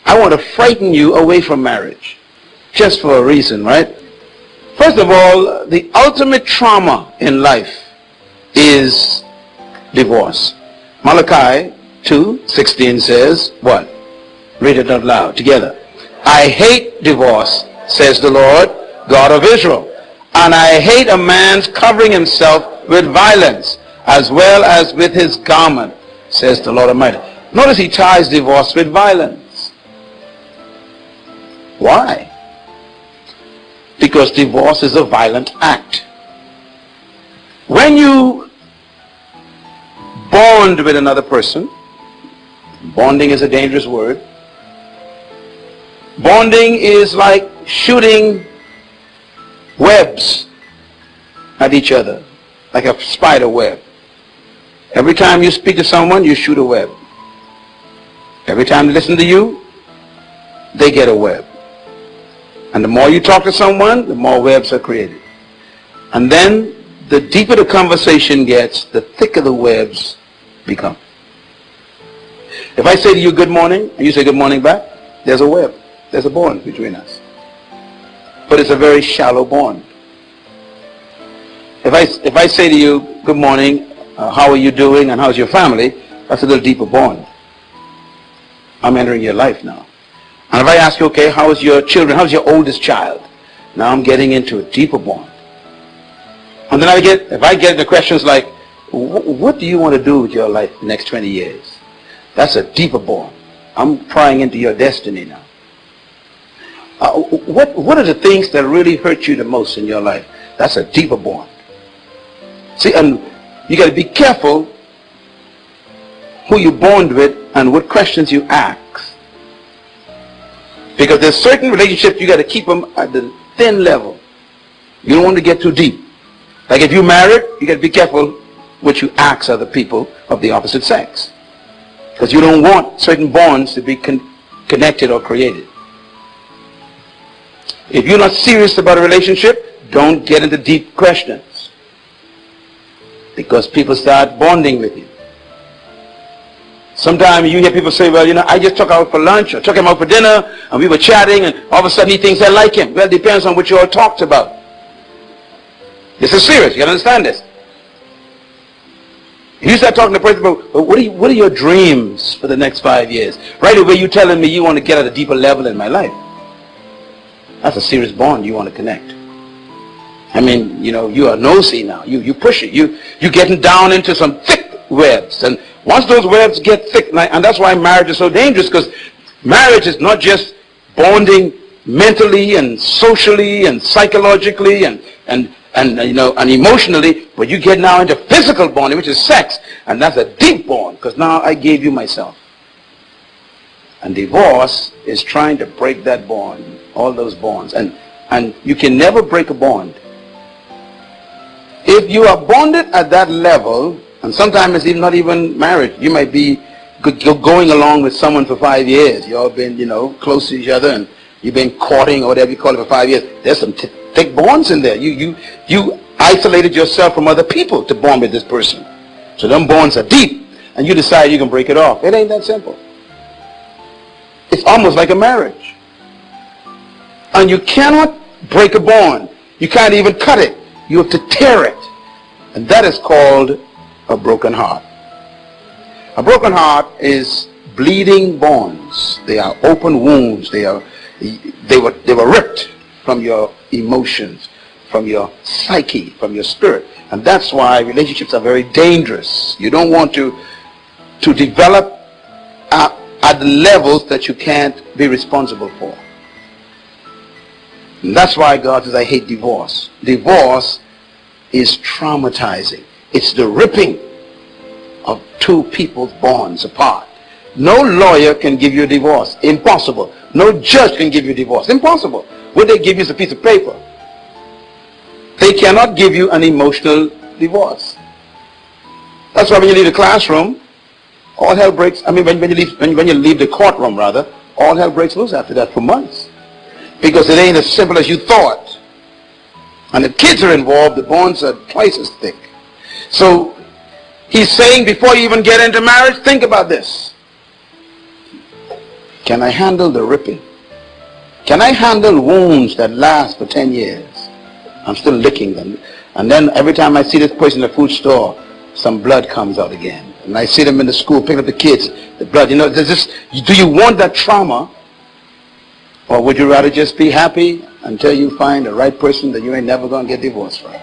I want to frighten you away from marriage. Just for a reason, right? First of all, the ultimate trauma in life is divorce. Malachi 2:16 says, what? Read it out loud together. I hate divorce, says the Lord, God of Israel. And I hate a man's covering himself with violence, as well as with his garment, says the Lord Almighty. Notice he ties divorce with violence. Why? Because divorce is a violent act. When you bond with another person, bonding is a dangerous word. Bonding is like shooting webs at each other, like a spider web. Every time you speak to someone, you shoot a web. Every time they listen to you, they get a web. And the more you talk to someone, the more webs are created. And then the deeper the conversation gets, the thicker the webs become. If I say to you good morning, and you say good morning back, there's a web. There's a bond between us. But it's a very shallow bond. If I say to you good morning, how are you doing and how's your family, that's a little deeper bond. I'm entering your life now. And if I ask you, okay, how is your children, how's your oldest child? Now I'm getting into a deeper bond. And then if I get the questions like, what do you want to do with your life the next 20 years? That's a deeper bond. I'm prying into your destiny now. What are the things that really hurt you the most in your life? That's a deeper bond. See, and you got to be careful who you bond with and what questions you ask. Because there's certain relationships you got to keep them at the thin level. You don't want to get too deep. Like if you're married, you got to be careful what you ask other people of the opposite sex. Because you don't want certain bonds to be connected or created. If you're not serious about a relationship, don't get into deep questions. Because people start bonding with you. Sometimes you hear people say, well, I just took out for lunch or took him out for dinner and we were chatting and all of a sudden he thinks I like him. Well, it depends on what you all talked about. This is serious. You understand this? You start talking to a person about, well, what are your dreams for the next 5 years? Right away you're telling me you want to get at a deeper level in my life. That's a serious bond you want to connect. I mean, you are nosy now. You push it. You're getting down into some thick webs. And once those webs get thick, and that's why marriage is so dangerous, because marriage is not just bonding mentally and socially and psychologically and emotionally, but you get now into physical bonding, which is sex. And that's a deep bond, because now I gave you myself. And divorce is trying to break that bond, all those bonds. And you can never break a bond. If you are bonded at that level, and sometimes it's not even marriage, you might be going along with someone for 5 years. You all been, close to each other, and you've been courting or whatever you call it for 5 years. There's some thick bonds in there. You isolated yourself from other people to bond with this person. So them bonds are deep, and you decide you can break it off. It ain't that simple. It's almost like a marriage. And you cannot break a bond. You can't even cut it. You have to tear it. And that is called a broken heart. A broken heart is bleeding bonds. They are open wounds. They were ripped from your emotions, from your psyche, from your spirit. And that's why relationships are very dangerous. You don't want to develop at levels that you can't be responsible for. And that's why God says, I hate divorce. Divorce is traumatizing. It's the ripping of two people's bonds apart. No lawyer can give you a divorce. Impossible. No judge can give you a divorce. Impossible. What they give you is a piece of paper. They cannot give you an emotional divorce. That's why when you leave the classroom, all hell breaks. I mean, when you leave the courtroom, rather, all hell breaks loose after that for months. Because it ain't as simple as you thought. And if kids are involved, the bonds are twice as thick. So he's saying before you even get into marriage, think about this. Can I handle the ripping? Can I handle wounds that last for 10 years? I'm still licking them. And then every time I see this person in the food store, some blood comes out again. And I see them in the school picking up the kids, the blood. You know, do you want that trauma? Or would you rather just be happy until you find the right person that you ain't never going to get divorced from?